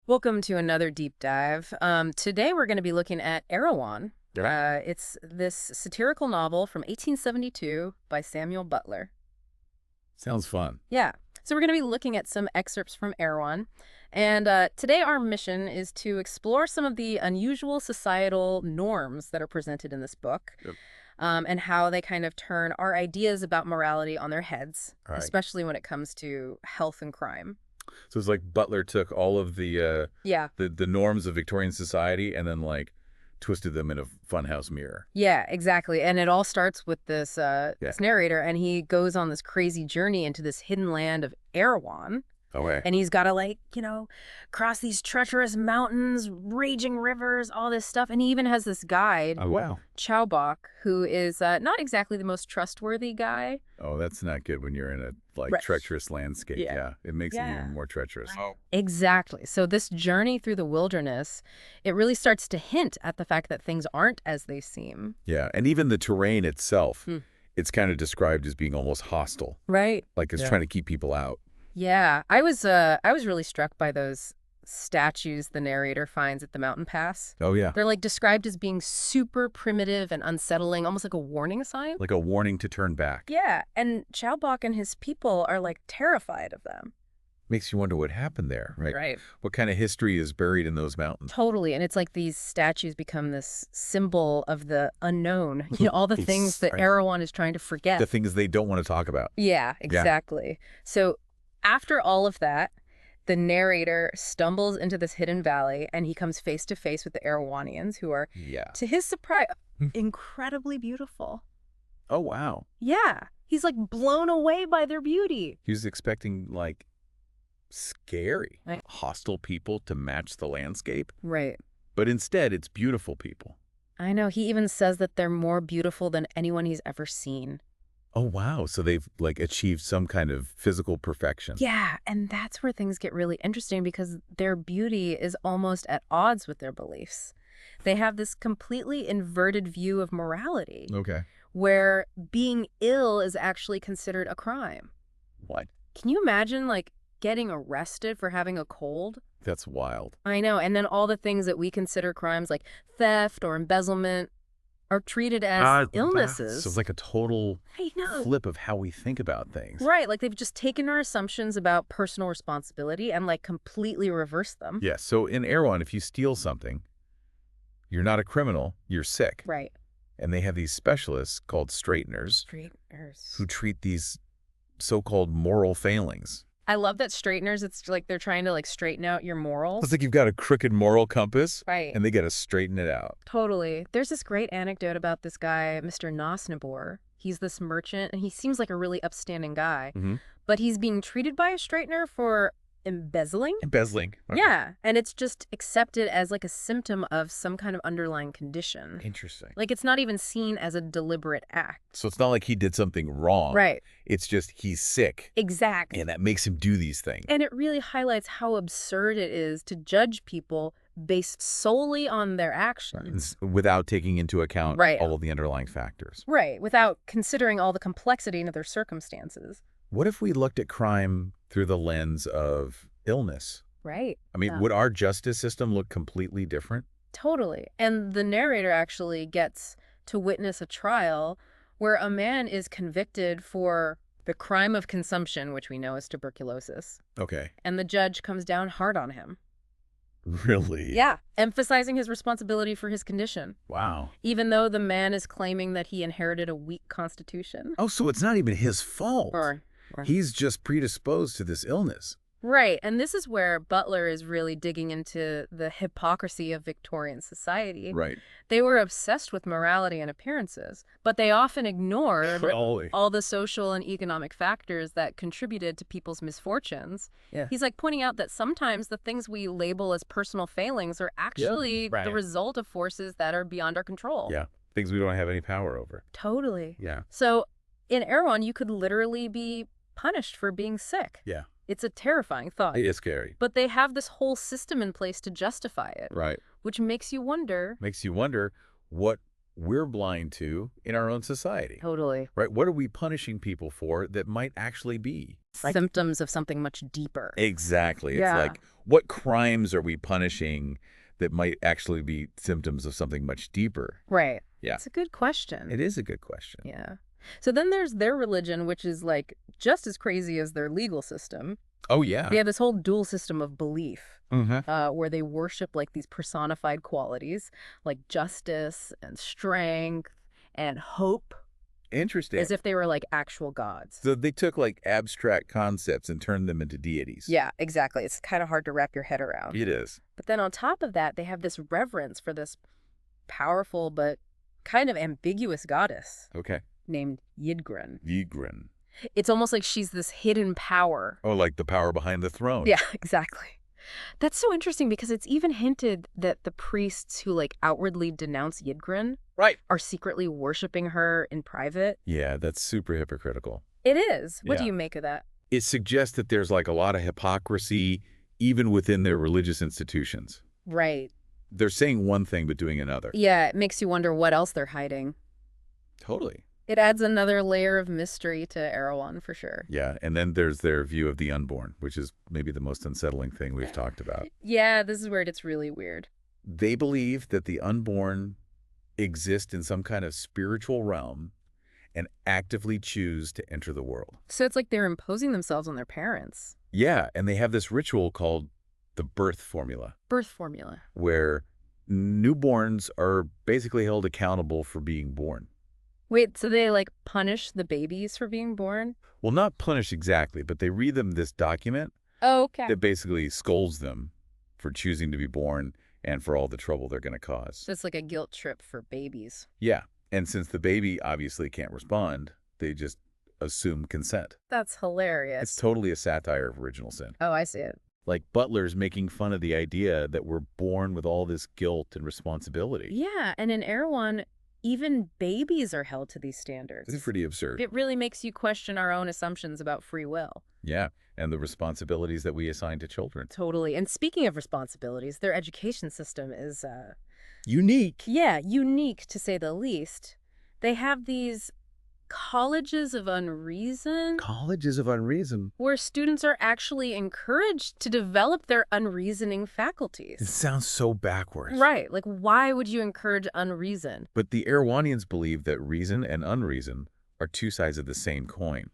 Welcome to another deep dive. Today we're going to be looking at Erewhon. Right. It's this satirical novel from 1872 by Samuel Butler. Sounds fun. Yeah. So we're going to be looking at some excerpts from Erewhon. And today our mission is to explore some of the unusual societal norms that are presented in this book. Yep. And how they kind of turn our ideas about morality on their heads, All right. especially when it comes to health and crime. So it's like Butler took all of Yeah. the norms of Victorian society and then like twisted them in a funhouse mirror. Yeah, exactly. And it all starts with this Yeah. this narrator, and he goes on this crazy journey into this hidden land of Erewhon. Okay. And he's got to, cross these treacherous mountains, raging rivers, all this stuff. And he even has this guide, Oh wow. Chowbok, who is not exactly the most trustworthy guy. Oh, that's not good when you're in a Right. treacherous landscape. Yeah. Yeah. It makes it Yeah. even more treacherous. Oh. Exactly. So this journey through the wilderness, it really starts to hint at the fact that things aren't as they seem. Yeah. And even the terrain itself, Hmm. it's kind of described as being almost hostile. Right. Like it's Yeah. trying to keep people out. Yeah, I was really struck by those statues the narrator finds at the mountain pass. Oh yeah. They're like described as being super primitive and unsettling, almost like a warning sign. Like a warning to turn back. Yeah, and Chowbok and his people are like terrified of them. Makes you wonder what happened there, right? Right. What kind of history is buried in those mountains? Totally, and it's like these statues become this symbol of the unknown. All the things that Right. Erewhon is trying to forget. The things they don't want to talk about. Yeah, exactly. So after all of that, the narrator stumbles into this hidden valley and he comes face to face with the Erewhonians, who are, Yeah. to his surprise, incredibly beautiful. Oh, wow. Yeah, he's like blown away by their beauty. He was expecting, like, scary, Right. hostile people to match the landscape. Right. But instead, it's beautiful people. I know. He even says that they're more beautiful than anyone he's ever seen. Oh, wow. So they've, like, achieved some kind of physical perfection. Yeah, and that's where things get really interesting because their beauty is almost at odds with their beliefs. They have this completely inverted view of morality, Okay. where being ill is actually considered a crime. What? Can you imagine, like, getting arrested for having a cold? That's wild. I know, and then all the things that we consider crimes, like theft or embezzlement, are treated as illnesses. So it's like a total I know. flip of how we think about things. Right, like they've just taken our assumptions about personal responsibility and like completely reversed them. Yeah. So in Erewhon, if you steal something, you're not a criminal, you're sick. Right. And they have these specialists called straighteners Straighteners. who treat these so-called moral failings. I love that straighteners, it's like they're trying to like straighten out your morals. It's like you've got a crooked moral compass, Right. and they got to straighten it out. Totally. There's this great anecdote about this guy, Mr. Nosnibor. He's this merchant, and he seems like a really upstanding guy. Mm-hmm. But he's being treated by a straightener for embezzling. Embezzling. Okay. Yeah, and it's just accepted as like a symptom of some kind of underlying condition. Interesting. Like it's not even seen as a deliberate act. So it's not like he did something wrong. Right. It's just he's sick, Exactly. and that makes him do these things. And it really highlights how absurd it is to judge people based solely on their actions. Without taking into account Right. all of the underlying factors. Right, without considering all the complexity of their circumstances. What if we looked at crime through the lens of illness? Right. I mean, Yeah. would our justice system look completely different? Totally. And the narrator actually gets to witness a trial where a man is convicted for the crime of consumption, which we know is tuberculosis. Okay. And the judge comes down hard on him. Really? Yeah, emphasizing his responsibility for his condition, Wow. even though the man is claiming that he inherited a weak constitution. Oh, so it's not even his fault. Or He's just predisposed to this illness. Right, and this is where Butler is really digging into the hypocrisy of Victorian society. Right. They were obsessed with morality and appearances, but they often ignored all the social and economic factors that contributed to people's misfortunes. Yeah. He's like pointing out that sometimes the things we label as personal failings are actually Right. the result of forces that are beyond our control. Yeah. Things we don't have any power over. Totally. Yeah. So in Erewhon, you could literally be punished for being sick. Yeah. It's a terrifying thought. It is scary. But they have this whole system in place to justify it, Right. which makes you wonder. Makes you wonder what we're blind to in our own society, Totally. right? What are we punishing people for that might actually be right? Symptoms of something much deeper. Exactly. It's Yeah. like, what crimes are we punishing that might actually be symptoms of something much deeper? Right. Yeah. It's a good question. It is a good question. Yeah. So then there's their religion, which is like just as crazy as their legal system. Oh, They yeah. have this whole dual system of belief, Mm-hmm. where they worship like these personified qualities like justice and strength and hope, Interesting. as if they were like actual gods. So they took like abstract concepts and turned them into deities. Yeah, exactly. It's kind of hard to wrap your head around. It is. But then on top of that, they have this reverence for this powerful but kind of ambiguous goddess Okay. named Yidgren. Vigran. It's almost like she's this hidden power. Oh, like the power behind the throne. Yeah, exactly. That's so interesting because it's even hinted that the priests who like outwardly denounce Yidgren Right. are secretly worshiping her in private. Yeah, that's super hypocritical. It is. What do Yeah. you make of that? It suggests that there's like a lot of hypocrisy even within their religious institutions. Right. They're saying one thing but doing another. Yeah, it makes you wonder what else they're hiding. Totally. It adds another layer of mystery to Erewhon for sure. Yeah, and then there's their view of the unborn, which is maybe the most unsettling thing we've talked about. Yeah, this is where it gets really weird. They believe that the unborn exist in some kind of spiritual realm and actively choose to enter the world. So it's like they're imposing themselves on their parents. Yeah, and they have this ritual called the birth formula, Birth formula. where newborns are basically held accountable for being born. Wait, so they like punish the babies for being born? Well, not punish exactly, but they read them this document Oh, okay. that basically scolds them for choosing to be born and for all the trouble they're going to cause. So it's like a guilt trip for babies. Yeah, and since the baby obviously can't respond, they just assume consent. That's hilarious. It's totally a satire of original sin. Oh, I see it. Like Butler's making fun of the idea that we're born with all this guilt and responsibility. Yeah, and in Erewhon, even babies are held to these standards. This is pretty absurd. It really makes you question our own assumptions about free will. Yeah, and the responsibilities that we assign to children. Totally. And speaking of responsibilities, their education system is, Unique. yeah, unique to say the least. They have these colleges of unreason Colleges of unreason. where students are actually encouraged to develop their unreasoning It faculties. sounds so backwards. Right. Like, why would you encourage unreason? But the Erewhonians believe that reason and unreason are two sides of the same coin.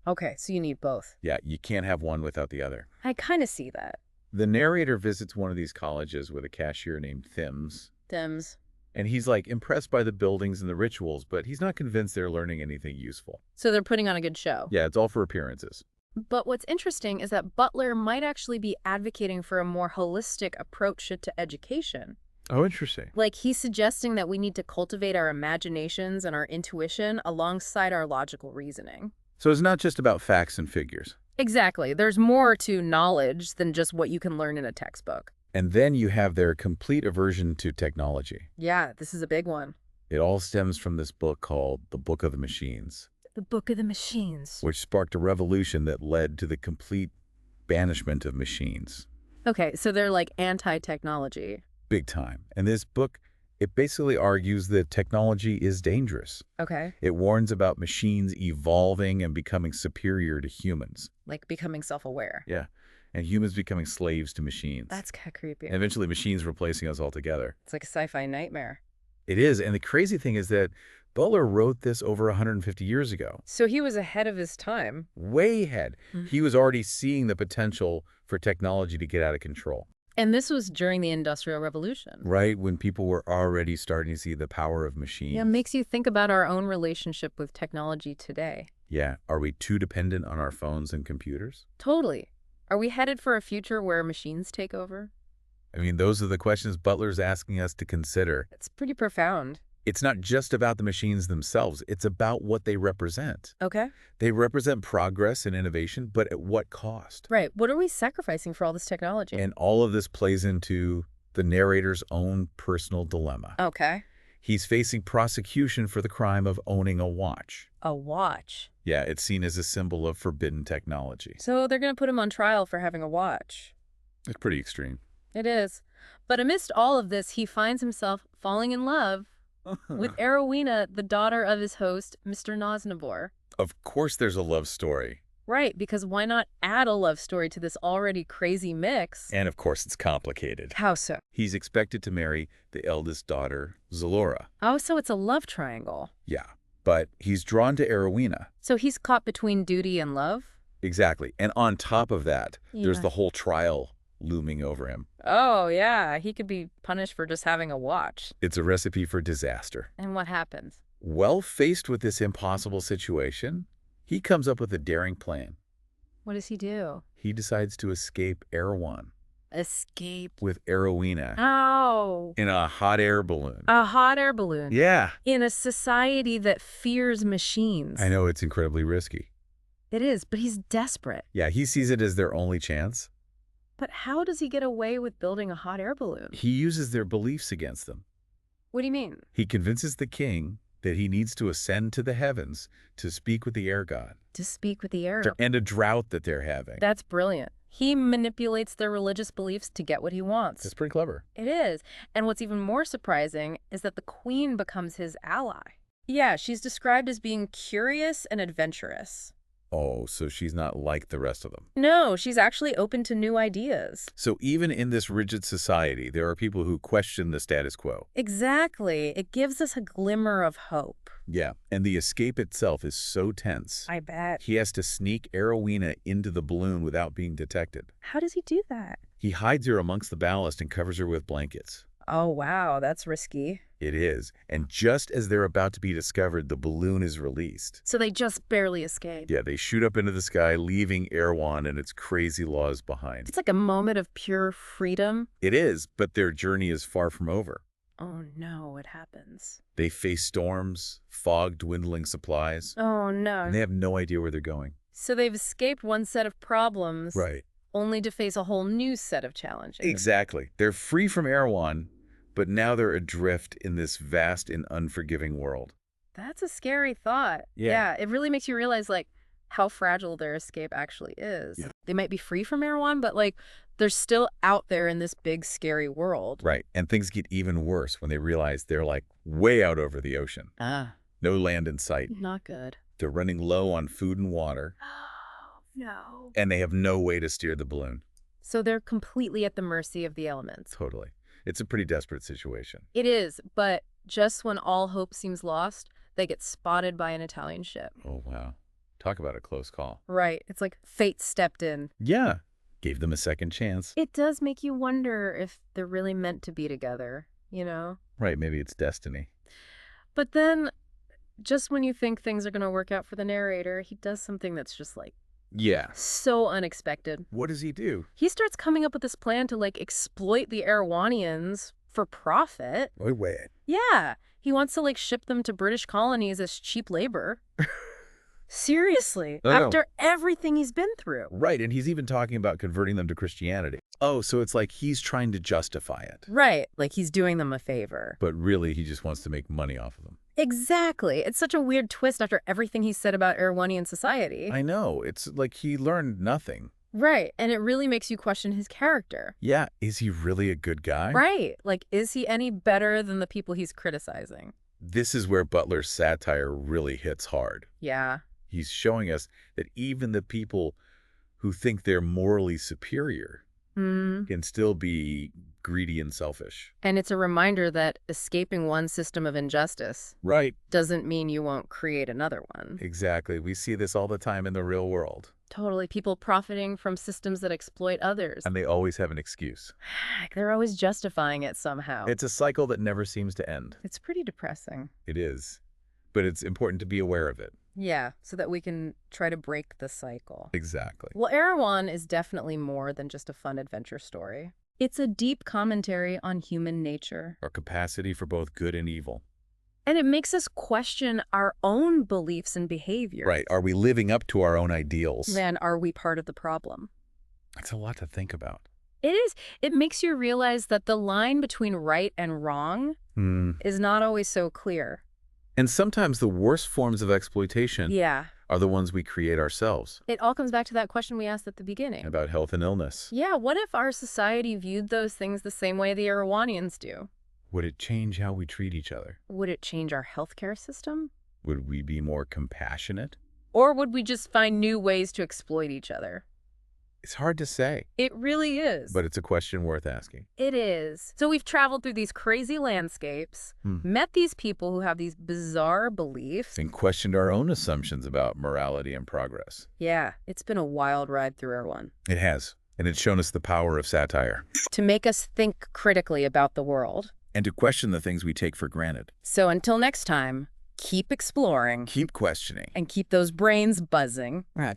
Okay, so you need both. Yeah, you can't have one without the other. I kind of see that. The narrator visits one of these colleges with a cashier named Thims, Dems. and he's like impressed by the buildings and the rituals, but he's not convinced they're learning anything useful. So they're putting on a good show. Yeah, it's all for appearances. But what's interesting is that Butler might actually be advocating for a more holistic approach to education. Oh, interesting. Like, he's suggesting that we need to cultivate our imaginations and our intuition alongside our logical reasoning. So it's not just about facts and figures. Exactly. There's more to knowledge than just what you can learn in a textbook. And then you have their complete aversion to technology. Yeah, this is a big one. It all stems from this book called The Book of the Machines, The Book of the Machines. which sparked a revolution that led to the complete banishment of machines. Okay, so they're like anti-technology. Big time. And this book, it basically argues that technology is dangerous. Okay. It warns about machines evolving and becoming superior to humans. Like becoming self-aware. Yeah. And humans becoming slaves to machines. That's kind of creepy. And eventually machines replacing us altogether. It's like a sci-fi nightmare. It is. And the crazy thing is that Butler wrote this over 150 years ago. So he was ahead of his time. Way ahead. He was already seeing the potential for technology to get out of control. And this was during the Industrial Revolution. Right when people were already starting to see the power of machines. Yeah, it makes you think about our own relationship with technology today. Yeah. Are we too dependent on our phones and computers? Totally. Are we headed for a future where machines take over? I mean, those are the questions Butler's asking us to consider. It's pretty profound. It's not just about the machines themselves. It's about what they represent. Okay. They represent progress and innovation, but at what cost? Right. What are we sacrificing for all this technology? And all of this plays into the narrator's own personal dilemma. Okay. He's facing prosecution for the crime of owning a watch. A watch. Yeah, it's seen as a symbol of forbidden technology. So they're going to put him on trial for having a watch. It's pretty extreme. It is. But amidst all of this, he finds himself falling in love with Erewhon, the daughter of his host, Mr. Nosnibor. Of course there's a love story. Right, because why not add a love story to this already crazy mix? And of course it's complicated. How so? He's expected to marry the eldest daughter, Zalora. Oh, so it's a love triangle. Yeah, but he's drawn to Erewhon. So he's caught between duty and love? Exactly. And on top of that, there's Yeah. the whole trial looming over him. Oh, yeah, he could be punished for just having a watch. It's a recipe for disaster. And what happens? Well, faced with this impossible situation, he comes up with a daring plan. What does he do? He decides to escape Erewhon Escape. with Erewhon Oh, in a hot air balloon. a hot air balloon. Yeah. In a society that fears machines. I know it's incredibly risky. It is, but he's desperate. Yeah, he sees it as their only chance. But how does he get away with building a hot air balloon? He uses their beliefs against them. What do you mean? He convinces the king that he needs to ascend to the heavens to speak with the air god To speak with the air. to end a drought that they're having. That's brilliant. He manipulates their religious beliefs to get what he wants. That's pretty clever. It is. And what's even more surprising is that the queen becomes his ally. Yeah, she's described as being curious and adventurous. Oh, so she's not like the rest of them. No, she's actually open to new ideas. So even in this rigid society, there are people who question the status quo. Exactly. It gives us a glimmer of hope. Yeah, and the escape itself is so tense. I bet. He has to sneak Erewhon into the balloon without being detected. How does he do that? He hides her amongst the ballast and covers her with blankets. Oh, wow, that's risky. It is. And just as they're about to be discovered, the balloon is released. So they just barely escape. Yeah, they shoot up into the sky, leaving Erewhon and its crazy laws behind. It's like a moment of pure freedom. It is, but their journey is far from over. Oh no, what happens? They face storms, fog, dwindling supplies, Oh and no. they have no idea where they're going. So they've escaped one set of problems, Right. only to face a whole new set of challenges. Exactly. They're free from Erewhon, but now they're adrift in this vast and unforgiving world. That's a scary thought. Yeah. It really makes you realize, like, how fragile their escape actually is. Yeah. They might be free from Erewhon, but, like, they're still out there in this big, scary world. Right. And things get even worse when they realize they're like way out over the ocean. Ah, No land in sight. not good. They're running low on food and water, Oh, no. and they have no way to steer the balloon. So they're completely at the mercy of the elements. Totally. It's a pretty desperate situation. It is, but just when all hope seems lost, they get spotted by an Italian ship. Oh, wow. Talk about a close call. Right. It's like fate stepped in. Yeah. Gave them a second chance. It does make you wonder if they're really meant to be together, you know? Right. Maybe it's destiny. But then, just when you think things are going to work out for the narrator, he does something that's just like Yeah. so unexpected. What does he do? He starts coming up with this plan to like exploit the Erewhonians for profit. Wait. Yeah. He wants to like ship them to British colonies as cheap labor. Seriously. Oh, no. After everything he's been through. Right. And he's even talking about converting them to Christianity. Oh, so it's like he's trying to justify it. Right. Like he's doing them a favor. But really, he just wants to make money off of them. Exactly. It's such a weird twist after everything he said about Erewhonian society. I know. It's like he learned nothing. Right. And it really makes you question his character. Yeah. Is he really a good guy? Right. Like, is he any better than the people he's criticizing? This is where Butler's satire really hits hard. Yeah. He's showing us that even the people who think they're morally superior can still be greedy and selfish. And it's a reminder that escaping one system of injustice Right. doesn't mean you won't create another one. Exactly. We see this all the time in the real world. Totally. People profiting from systems that exploit others. And they always have an excuse. They're always justifying it somehow. It's a cycle that never seems to end. It's pretty depressing. It is. But it's important to be aware of it. Yeah, so that we can try to break the cycle. Exactly. Well, Erewhon is definitely more than just a fun adventure story. It's a deep commentary on human nature. Our capacity for both good and evil. And it makes us question our own beliefs and behaviors. Right. Are we living up to our own ideals? Then are we part of the problem? That's a lot to think about. It is. It makes you realize that the line between right and wrong is not always so clear. And sometimes the worst forms of exploitation Yeah. are the ones we create ourselves. It all comes back to that question we asked at the beginning. About health and illness. Yeah, what if our society viewed those things the same way the Erewhonians do? Would it change how we treat each other? Would it change our healthcare system? Would we be more compassionate? Or would we just find new ways to exploit each other? It's hard to say, It really is. but it's a question worth asking. It is. So we've traveled through these crazy landscapes, met these people who have these bizarre beliefs. And questioned our own assumptions about morality and progress. Yeah, it's been a wild ride through Erewhon. It has, and it's shown us the power of satire. To make us think critically about the world. And to question the things we take for granted. So until next time, keep exploring. Keep questioning. And keep those brains buzzing. Right.